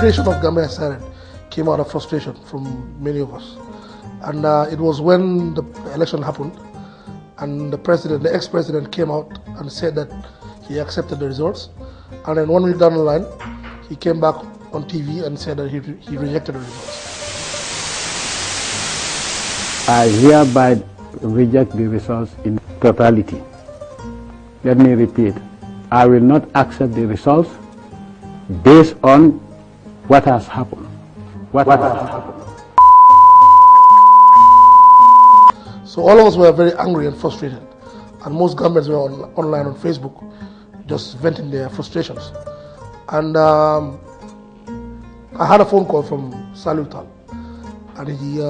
creation of GambiaHasDecided came out of frustration from many of us. And it was when the election happened and the ex-president came out and said that he accepted the results. And then 1 week down the line, he came back on TV and said that he rejected the results. I hereby reject the results in totality. Let me repeat. I will not accept the results based on what has happened. What has happened. So all of us were very angry and frustrated. And most Gambians were online on Facebook just venting their frustrations. And I had a phone call from Salutal. And he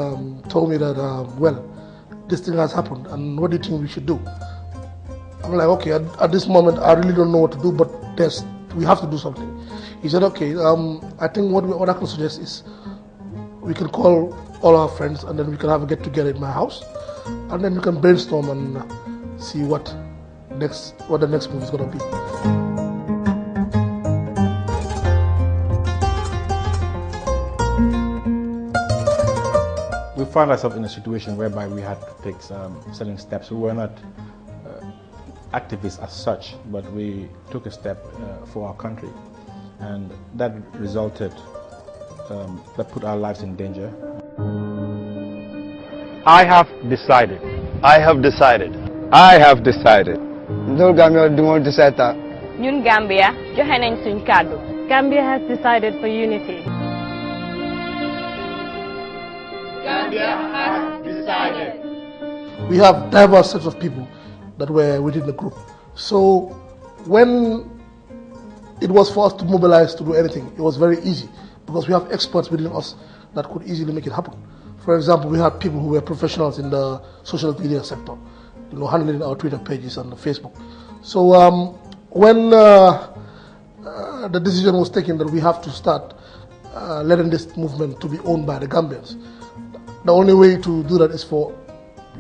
told me that, well, this thing has happened, and what do you think we should do? I'm like, okay, at this moment, I really don't know what to do, but we have to do something. He said, okay, I think what I can suggest is we can call all our friends, and then we can have a get-together in my house, and then we can brainstorm and see what the next move is going to be. We found ourselves in a situation whereby we had to take certain steps. We were not activists as such, but we took a step for our country, and that resulted, that put our lives in danger. I have decided. I have decided. I have decided. Ñun Gambia dumo decide. Ñun Gambia joxe nañ suñ kàddu. Gambia has decided for unity. Gambia has decided. We have diverse sets of people that were within the group. So when it was for us to mobilize to do anything, it was very easy because we have experts within us that could easily make it happen. For example, we had people who were professionals in the social media sector, handling our Twitter pages and Facebook. So when the decision was taken that we have to start letting this movement to be owned by the Gambians, the only way to do that is for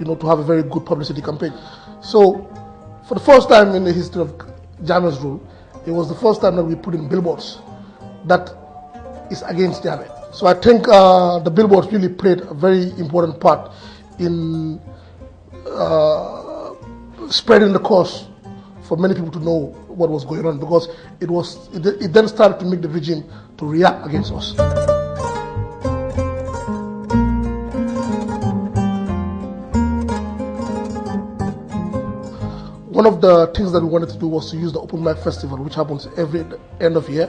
to have a very good publicity campaign. So for the first time in the history of Jammeh's rule, it was the first time that we put in billboards that is against Jammeh. So I think the billboards really played a very important part in spreading the cause for many people to know what was going on, because it then started to make the regime to react against us. One of the things that we wanted to do was to use the Open Mic Festival, which happens every end of year.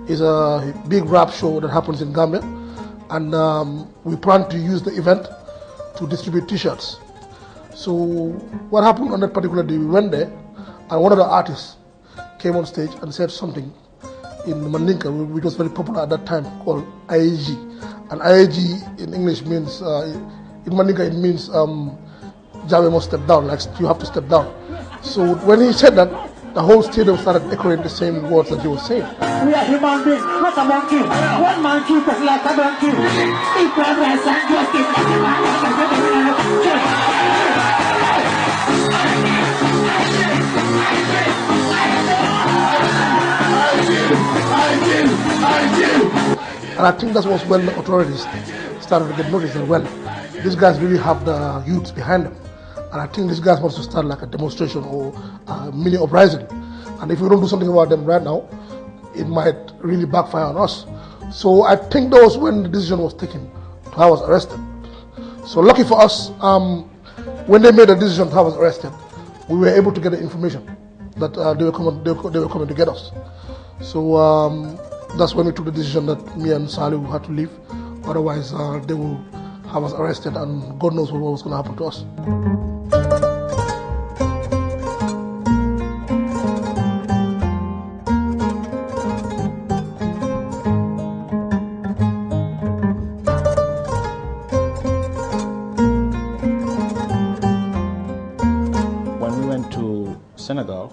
It's a big rap show that happens in Gambia, and we plan to use the event to distribute T-shirts. So what happened on that particular day, we went there, and one of the artists came on stage and said something in Mandinka, which was very popular at that time, called IAG. And IAG in English means, in Mandinka it means Jammeh must step down, like you have to step down. So when he said that, the whole stadium started echoing the same words that he was saying. We are human beings, not a monkey. One monkey is like a monkey. Equal rights and justice. And I think that was when the authorities started to get noticed that, well, these guys really have the youths behind them. And I think these guys want to start like a demonstration or a mini uprising. And if we don't do something about them right now, it might really backfire on us. So I think that was when the decision was taken to have us arrested. So lucky for us, when they made the decision to have us arrested, we were able to get the information that they were coming to get us. So that's when we took the decision that me and Salih had to leave. Otherwise, they will have us arrested, and God knows what was going to happen to us. When we went to Senegal,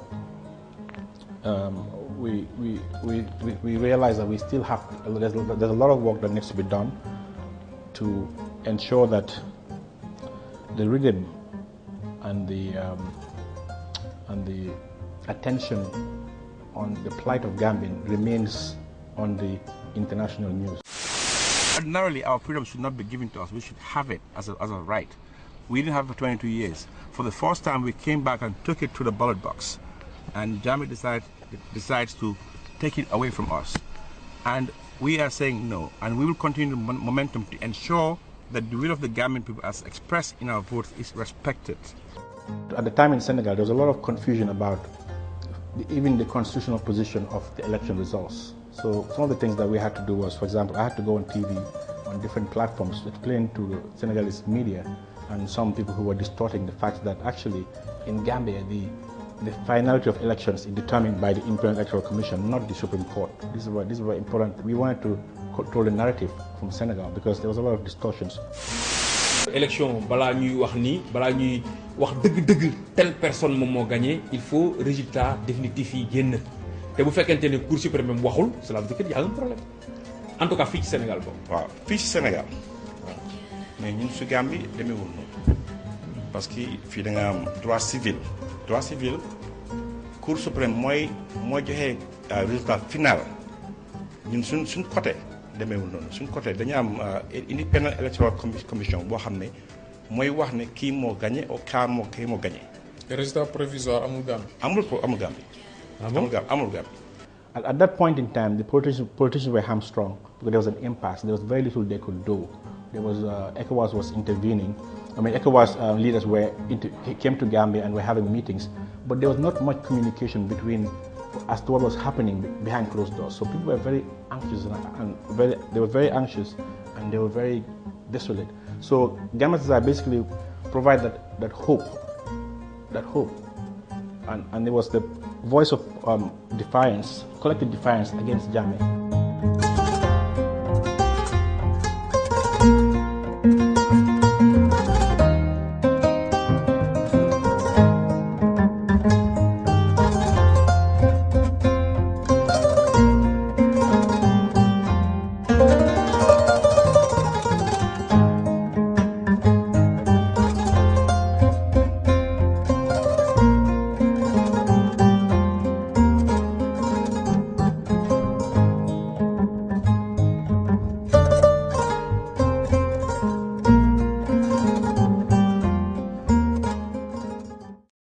we realized that we still have, there's a lot of work that needs to be done to ensure that the rhythm and the attention on the plight of Gambian remains on the international news. Ordinarily, our freedom should not be given to us. We should have it as a right. We didn't have it for 22 years. For the first time, we came back and took it to the ballot box. And Gambia decides to take it away from us. And we are saying no. And we will continue the momentum to ensure that the will of the Gambian people as expressed in our votes is respected. At the time in Senegal, there was a lot of confusion about even the constitutional position of the election results. So some of the things that we had to do was, for example, I had to go on TV, on different platforms, to explain to the Senegalese media and some people who were distorting the fact that actually in Gambia, the finality of elections is determined by the Independent Electoral Commission, not the Supreme Court. This is very important. We wanted to control the narrative from Senegal because there was a lot of distortions. Élection, balaa ñuy wax ni, balaa ñuy wax dëgg telle personne moom moo gagné, il faut résultat définitif yi génn. Te bu fekkente ne Cour suprême même waxul, cela veut dire qu'il y a un problème. En tout cas fii ci Sénégal boobu. waaw fii ci Sénégal. mais ñun su Gambie demeewul noonu. parce que fii da nga am droit civil. droit civil Cour suprême mooy joxe résultat final ñun suñ côté demeewul noonu suñ côté dañu am Independent Electoral Commission boo xam ne mooy wax ne kii moo gagné ou kii moo gagné. résultat provisoire amul Gambie. amul Gambie. Amul Gambie. At that point in time, the politicians were hamstrung because there was an impasse. There was very little they could do. There was ECOWAS was intervening. I mean, ECOWAS leaders came to Gambia and were having meetings, but there was not much communication as to what was happening behind closed doors. So people were very anxious they were very anxious and they were very desolate. So GambiaHasDecided basically provide that hope, and it was the voice of defiance, collective defiance against Jammeh.